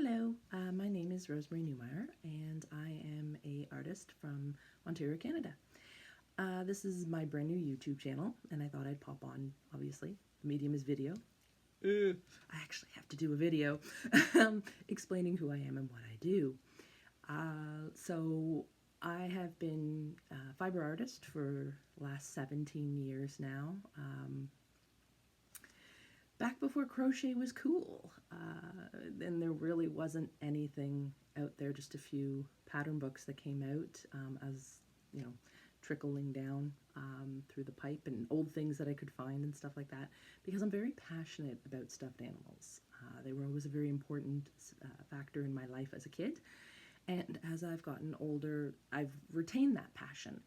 Hello, my name is Rosemarie Neumayer, and I am a artist from Ontario, Canada. This is my brand new YouTube channel, and I thought I'd pop on. Obviously, the medium is video. I actually have to do a video explaining who I am and what I do. So I have been a fiber artist for the last 17 years now. Back before crochet was cool, and there really wasn't anything out there, just a few pattern books that came out as, you know, trickling down through the pipe, and old things that I could find and stuff like that, because I'm very passionate about stuffed animals. They were always a very important factor in my life as a kid, and as I've gotten older, I've retained that passion.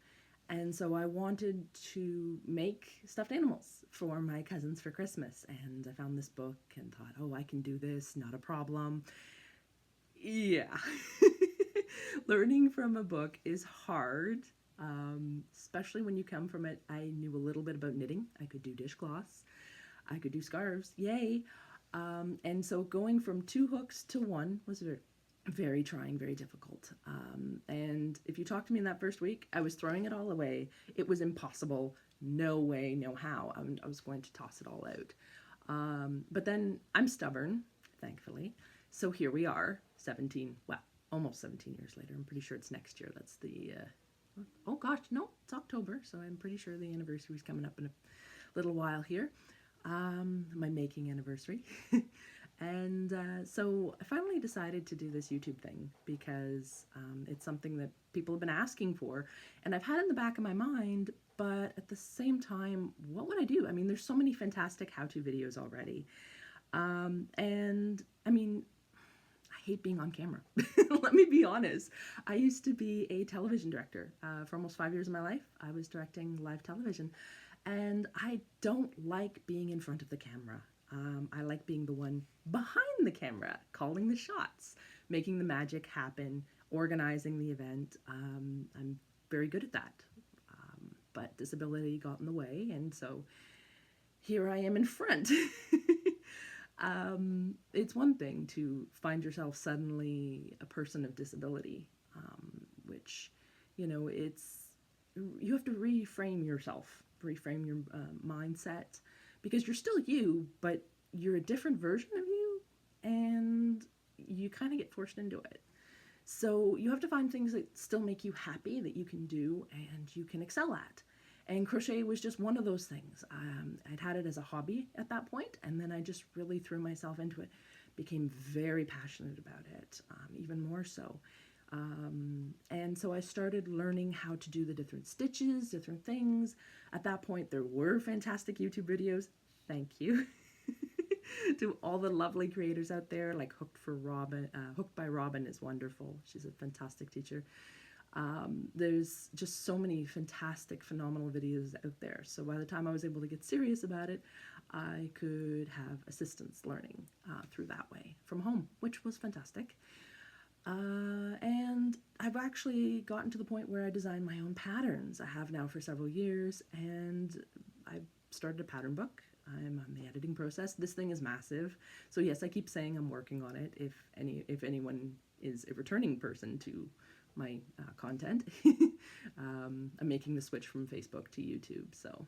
And so I wanted to make stuffed animals for my cousins for Christmas. And I found this book and thought, oh, I can do this, not a problem. Yeah. Learning from a book is hard, especially when you come from it. I knew a little bit about knitting. I could do dishcloths. I could do scarves. Yay. And so going from 2 hooks to 1 was very trying, very difficult. And if you talked to me in that first week, I was throwing it all away. It was impossible. No way, no how. I was going to toss it all out. But then I'm stubborn, thankfully. So here we are, almost 17 years later. I'm pretty sure it's next year. That's the, oh gosh, no, it's October. So I'm pretty sure the anniversary is coming up in a little while here. My making anniversary. And so I finally decided to do this YouTube thing because it's something that people have been asking for, and I've had it in the back of my mind, but at the same time, what would I do? I mean, there's so many fantastic how-to videos already. And I mean, I hate being on camera. Let me be honest. I used to be a television director. For almost 5 years of my life, I was directing live television, and I don't like being in front of the camera. I like being the one behind the camera, calling the shots, making the magic happen, organizing the event. I'm very good at that, but disability got in the way, and so here I am in front. It's one thing to find yourself suddenly a person of disability, which, you know, you have to reframe yourself, reframe your mindset, because you're still you, but you're a different version of you, and you kind of get forced into it. So you have to find things that still make you happy, that you can do and you can excel at. And crochet was just one of those things. I'd had it as a hobby at that point, and then I just really threw myself into it, became very passionate about it, even more so. And so I started learning how to do the different stitches, different things. At that point, there were fantastic YouTube videos. Thank you to all the lovely creators out there, like Hooked by Robin is wonderful. She's a fantastic teacher. There's just so many fantastic, phenomenal videos out there. So by the time I was able to get serious about it, I could have assistance learning through that way from home, which was fantastic. And I've actually gotten to the point where I design my own patterns. I have now for several years, and I've started a pattern book. I'm on the editing process. This thing is massive. So yes, I keep saying I'm working on it. If anyone is a returning person to my content, I'm making the switch from Facebook to YouTube. So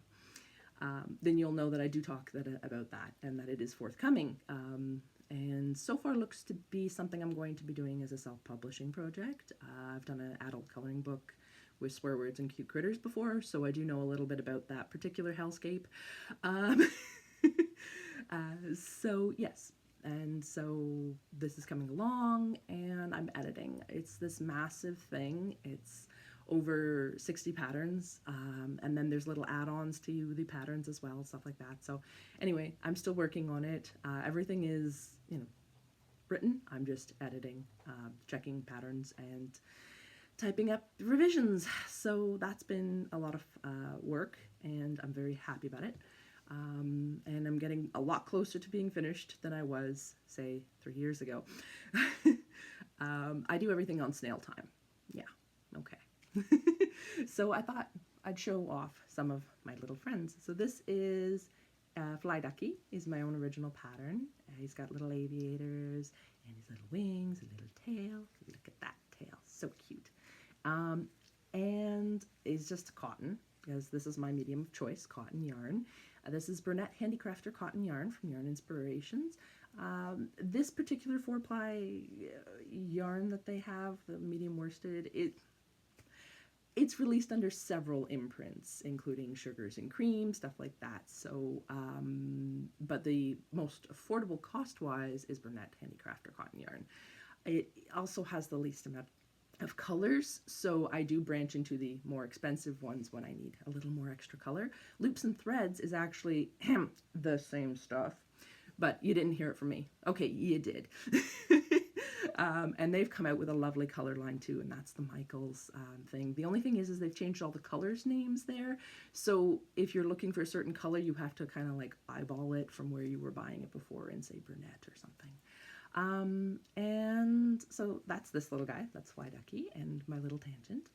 then you'll know that I do talk about that, and that it is forthcoming. And so far looks to be something I'm going to be doing as a self-publishing project. I've done an adult coloring book with swear words and cute critters before, so I do know a little bit about that particular hellscape. So yes, and so this is coming along, and I'm editing. It's this massive thing. It's over 60 patterns, and then there's little add-ons to the patterns as well, stuff like that. So anyway, I'm still working on it. Everything is, you know, written. I'm just editing, checking patterns, and typing up revisions. So that's been a lot of work, and I'm very happy about it. And I'm getting a lot closer to being finished than I was, say, 3 years ago. I do everything on snail time. Yeah, okay. So I thought I'd show off some of my little friends. So this is Fly Ducky, is my own original pattern, He's got little aviators and his little wings, a little tail. Look at that tail, so cute. And it's just cotton, because this is my medium of choice, cotton yarn. This is Burnett Handicrafter cotton yarn from Yarn Inspirations. This particular 4-ply yarn that they have, the medium worsted, it's released under several imprints, including Sugars and Cream, stuff like that. So, but the most affordable cost-wise is Burnett Handicrafter cotton yarn. It also has the least amount of colors, so I do branch into the more expensive ones when I need a little more extra color. Loops and Threads is actually the same stuff, but you didn't hear it from me. Okay, you did. And they've come out with a lovely color line too, and that's the Michaels thing. The only thing is they've changed all the colors names there. So if you're looking for a certain color, you have to kind of like eyeball it from where you were buying it before and say Burnett or something. And so that's this little guy, that's Fly Ducky, and my little tangent.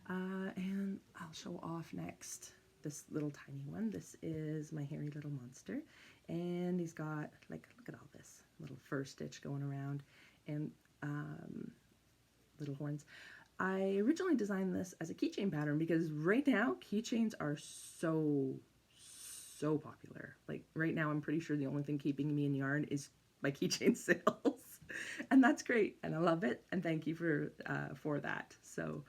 And I'll show off next this little tiny one. This is my hairy little monster, and he's got, like, look at all this little fur stitch going around, and little horns. I originally designed this as a keychain pattern because right now keychains are so popular. Like right now I'm pretty sure the only thing keeping me in yarn is my keychain sales. And that's great, and I love it, and thank you for that. So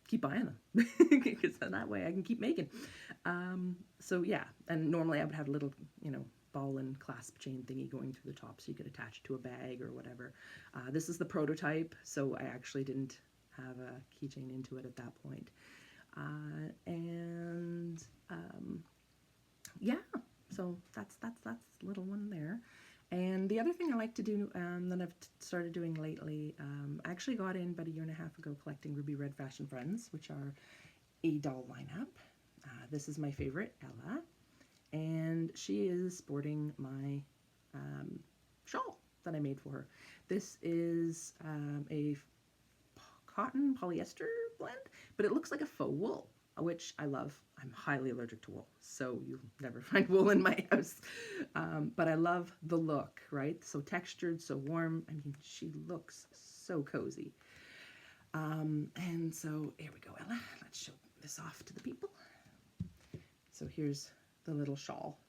keep buying them, because that way I can keep making. So yeah, and normally I would have a little, ball and clasp chain thingy going through the top so you could attach it to a bag or whatever. This is the prototype, so I actually didn't have a keychain into it at that point. Yeah, so that's little one there. And the other thing I like to do that I've started doing lately, I actually got in about a year and a half ago collecting Ruby Red Fashion Friends, which are a doll lineup. This is my favorite, Ella, and she is sporting my shawl that I made for her. This is a cotton polyester blend, but it looks like a faux wool, which I love. I'm highly allergic to wool, so you'll never find wool in my house. But I love the look, right? So textured, so warm. I mean, she looks so cozy. And so here we go, Ella. Let's show this off to the people. So here's the little shawl,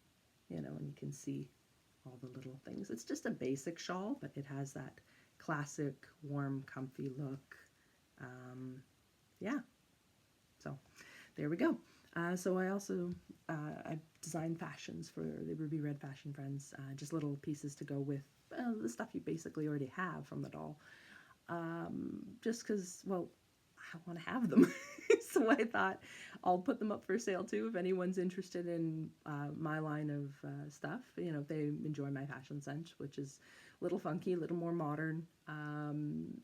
and you can see all the little things. It's just a basic shawl, but it has that classic, warm, comfy look. Yeah. So there we go. So I also I designed fashions for the Ruby Red Fashion Friends, just little pieces to go with the stuff you basically already have from the doll. Just because, well, I want to have them. So I thought I'll put them up for sale too if anyone's interested in my line of stuff. If they enjoy my fashion sense, which is a little funky, a little more modern. I'm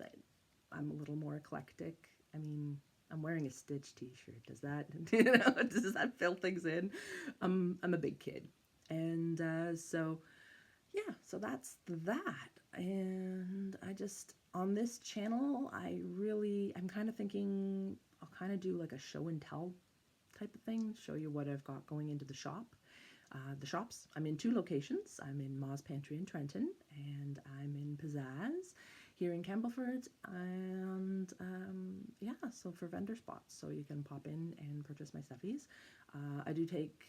a little more eclectic. I mean, I'm wearing a Stitch t-shirt. Does that, does that fill things in? I'm a big kid. And so, yeah, so that's that. And I just, on this channel, I'm kind of thinking I'll kind of do like a show and tell type of thing, show you what I've got going into the shop. The shops, I'm in 2 locations. I'm in Ma's Pantry in Trenton, and I'm in Pizzazz here in Campbellford, and yeah, so for vendor spots, so you can pop in and purchase my stuffies. I do take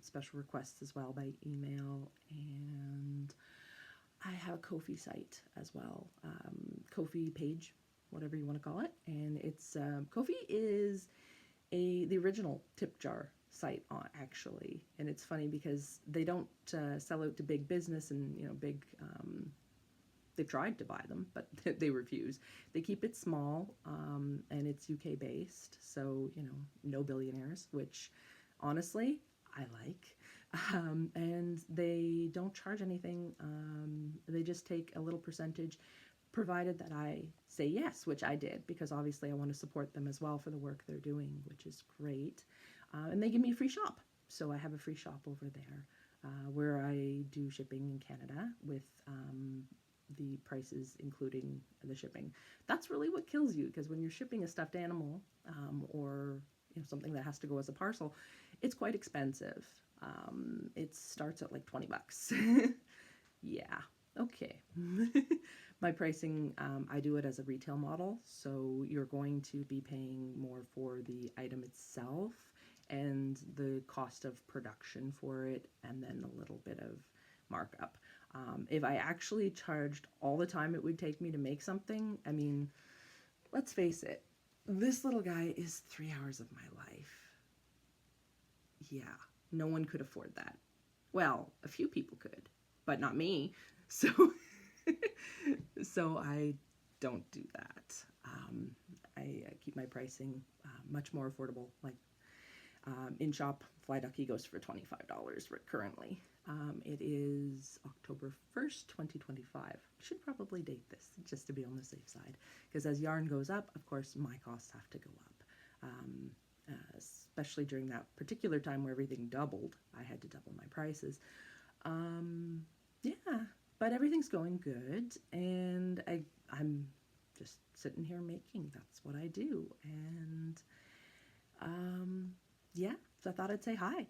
special requests as well by email, and I have a Ko-fi site as well, Ko-fi page, whatever you want to call it, and it's Ko-fi is the original tip jar site actually, and it's funny because they don't sell out to big business and big. They've tried to buy them, but they refuse. They keep it small, and it's UK based, so no billionaires, which honestly I like. And they don't charge anything. They just take a little percentage, provided that I say yes, which I did, because obviously I want to support them as well for the work they're doing, which is great. And they give me a free shop, so I have a free shop over there where I do shipping in Canada with the prices including the shipping. That's really what kills you, because when you're shipping a stuffed animal or something that has to go as a parcel, it's quite expensive. It starts at like 20 bucks. Yeah, okay. My pricing, I do it as a retail model, so you're going to be paying more for the item itself and the cost of production for it, and then a little bit of markup. If I actually charged all the time it would take me to make something, I mean, let's face it, this little guy is 3 hours of my life. Yeah, no one could afford that. Well, a few people could, but not me. So, so I don't do that. I keep my pricing much more affordable. Like in shop, Fly Ducky goes for $25 currently. It is October 1st, 2025. Should probably date this just to be on the safe side, because as yarn goes up, of course, my costs have to go up. Especially during that particular time where everything doubled, I had to double my prices. Yeah, but everything's going good, and I'm just sitting here making. That's what I do, and yeah, so I thought I'd say hi.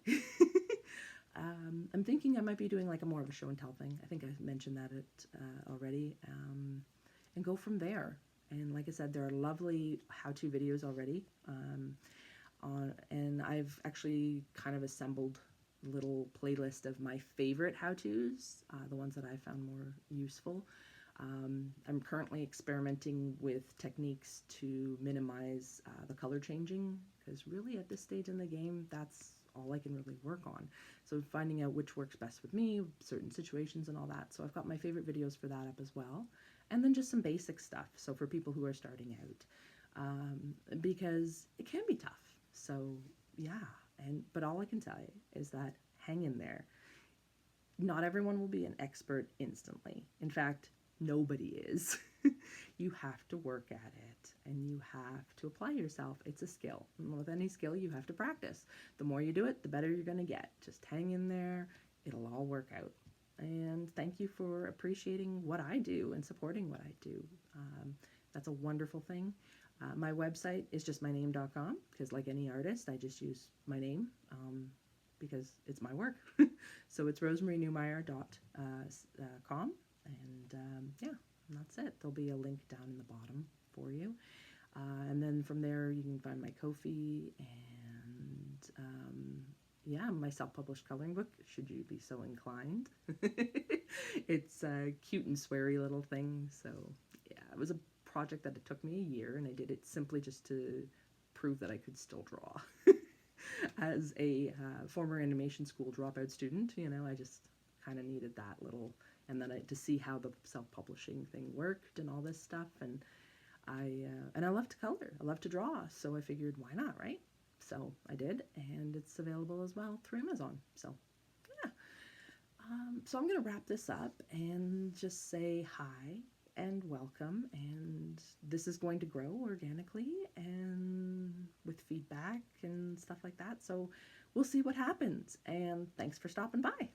I'm thinking I might be doing like a more of a show and tell thing. I think I mentioned that already, and go from there. And like I said, there are lovely how-to videos already. And I've actually kind of assembled a little playlist of my favorite how-tos, the ones that I found more useful. I'm currently experimenting with techniques to minimize the color changing, because really at this stage in the game, that's all I can really work on. So finding out which works best with me, certain situations and all that. So I've got my favorite videos for that up as well. And then just some basic stuff, so for people who are starting out, because it can be tough. So yeah, but all I can tell you is that hang in there. Not everyone will be an expert instantly. In fact, nobody is. You have to work at it, and you have to apply yourself. It's a skill. And with any skill, you have to practice. The more you do it, the better you're going to get. Just hang in there. It'll all work out. And thank you for appreciating what I do and supporting what I do. That's a wonderful thing. My website is just myname.com, because like any artist, I just use my name because it's my work. So it's rosemarieneumayer.com, and yeah, and that's it. There'll be a link down in the bottom for you. And then from there, you can find my Ko-fi and yeah, my self-published coloring book, should you be so inclined. It's a cute and sweary little thing. So yeah, it was a project that it took me a year, and I did it simply just to prove that I could still draw. As a former animation school dropout student, I just kind of needed that little, and then to see how the self-publishing thing worked and all this stuff, and I love to color, I love to draw, so I figured why not, right? So I did, and it's available as well through Amazon. So yeah, so I'm gonna wrap this up and just say hi and welcome, and this is going to grow organically and with feedback and stuff like that, so we'll see what happens, and thanks for stopping by.